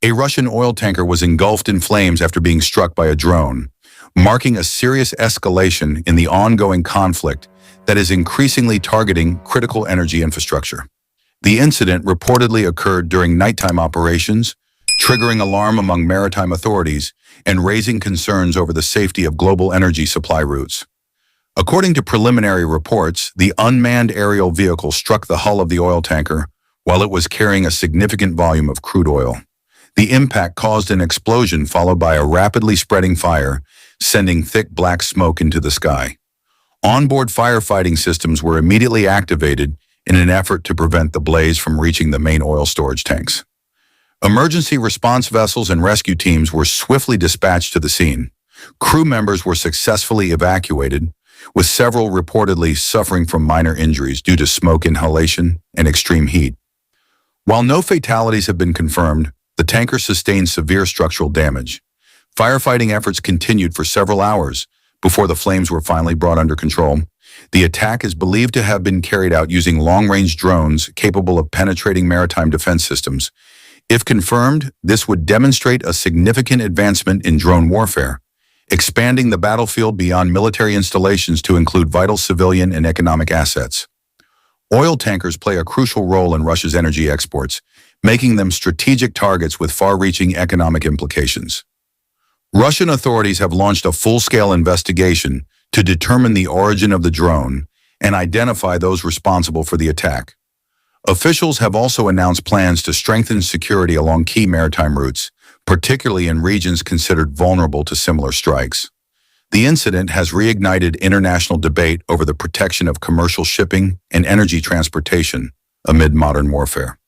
A Russian oil tanker was engulfed in flames after being struck by a drone, marking a serious escalation in the ongoing conflict that is increasingly targeting critical energy infrastructure. The incident reportedly occurred during nighttime operations, triggering alarm among maritime authorities and raising concerns over the safety of global energy supply routes. According to preliminary reports, the unmanned aerial vehicle struck the hull of the oil tanker while it was carrying a significant volume of crude oil. The impact caused an explosion followed by a rapidly spreading fire, sending thick black smoke into the sky. Onboard firefighting systems were immediately activated in an effort to prevent the blaze from reaching the main oil storage tanks. Emergency response vessels and rescue teams were swiftly dispatched to the scene. Crew members were successfully evacuated, with several reportedly suffering from minor injuries due to smoke inhalation and extreme heat. While no fatalities have been confirmed, the tanker sustained severe structural damage. Firefighting efforts continued for several hours before the flames were finally brought under control. The attack is believed to have been carried out using long-range drones capable of penetrating maritime defense systems. If confirmed, this would demonstrate a significant advancement in drone warfare, expanding the battlefield beyond military installations to include vital civilian and economic assets. Oil tankers play a crucial role in Russia's energy exports, making them strategic targets with far-reaching economic implications. Russian authorities have launched a full-scale investigation to determine the origin of the drone and identify those responsible for the attack. Officials have also announced plans to strengthen security along key maritime routes, particularly in regions considered vulnerable to similar strikes. The incident has reignited international debate over the protection of commercial shipping and energy transportation amid modern warfare.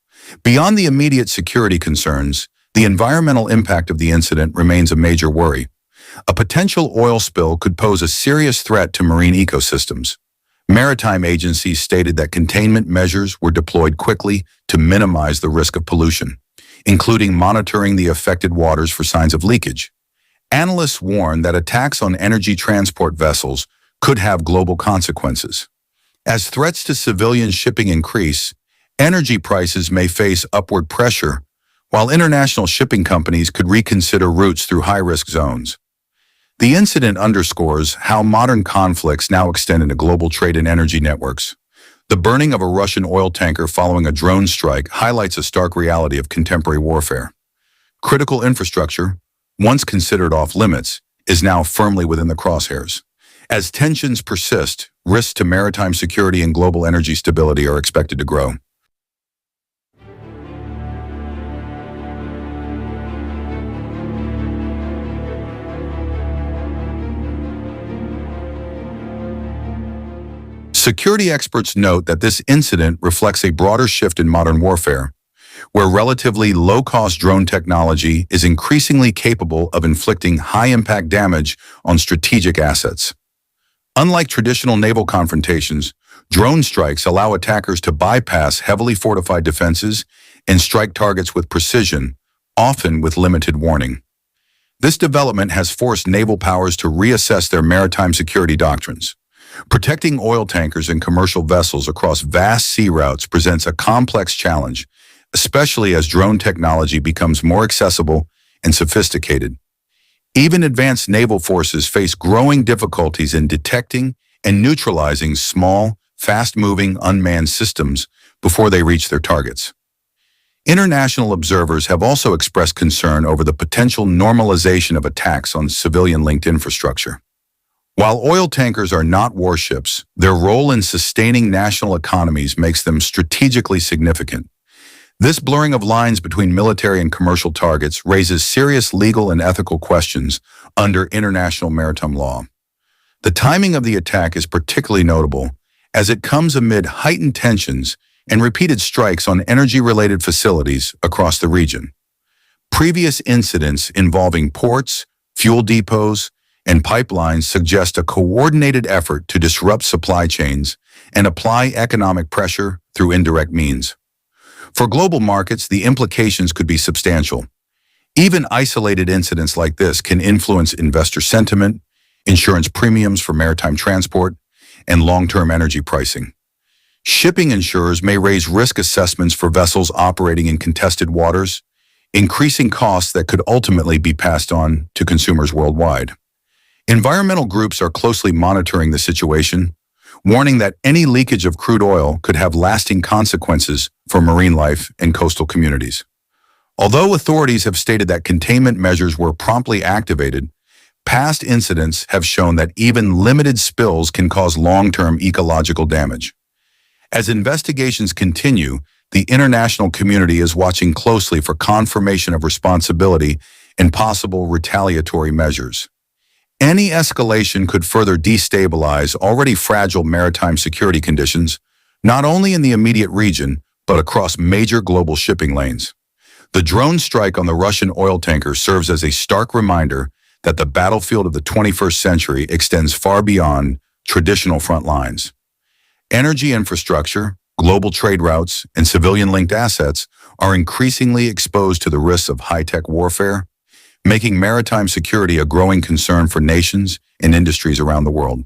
Beyond the immediate security concerns, the environmental impact of the incident remains a major worry. A potential oil spill could pose a serious threat to marine ecosystems. Maritime agencies stated that containment measures were deployed quickly to minimize the risk of pollution, including monitoring the affected waters for signs of leakage. Analysts warn that attacks on energy transport vessels could have global consequences. As threats to civilian shipping increase, energy prices may face upward pressure, while international shipping companies could reconsider routes through high-risk zones. The incident underscores how modern conflicts now extend into global trade and energy networks. The burning of a Russian oil tanker following a drone strike highlights a stark reality of contemporary warfare. Critical infrastructure, once considered off-limits, is now firmly within the crosshairs. As tensions persist, risks to maritime security and global energy stability are expected to grow. Security experts note that this incident reflects a broader shift in modern warfare, where relatively low-cost drone technology is increasingly capable of inflicting high-impact damage on strategic assets. Unlike traditional naval confrontations, drone strikes allow attackers to bypass heavily fortified defenses and strike targets with precision, often with limited warning. This development has forced naval powers to reassess their maritime security doctrines. Protecting oil tankers and commercial vessels across vast sea routes presents a complex challenge, especially as drone technology becomes more accessible and sophisticated. Even advanced naval forces face growing difficulties in detecting and neutralizing small, fast-moving unmanned systems before they reach their targets. International observers have also expressed concern over the potential normalization of attacks on civilian-linked infrastructure. While oil tankers are not warships, their role in sustaining national economies makes them strategically significant. This blurring of lines between military and commercial targets raises serious legal and ethical questions under international maritime law. The timing of the attack is particularly notable, as it comes amid heightened tensions and repeated strikes on energy-related facilities across the region. Previous incidents involving ports, fuel depots, and pipelines suggest a coordinated effort to disrupt supply chains and apply economic pressure through indirect means. For global markets, the implications could be substantial. Even isolated incidents like this can influence investor sentiment, insurance premiums for maritime transport, and long-term energy pricing. Shipping insurers may raise risk assessments for vessels operating in contested waters, increasing costs that could ultimately be passed on to consumers worldwide. Environmental groups are closely monitoring the situation, warning that any leakage of crude oil could have lasting consequences for marine life and coastal communities. Although authorities have stated that containment measures were promptly activated, past incidents have shown that even limited spills can cause long-term ecological damage. As investigations continue, the international community is watching closely for confirmation of responsibility and possible retaliatory measures. Any escalation could further destabilize already fragile maritime security conditions, not only in the immediate region, but across major global shipping lanes. The drone strike on the Russian oil tanker serves as a stark reminder that the battlefield of the 21st century extends far beyond traditional front lines. Energy infrastructure, global trade routes, and civilian-linked assets are increasingly exposed to the risks of high-tech warfare, making maritime security a growing concern for nations and industries around the world.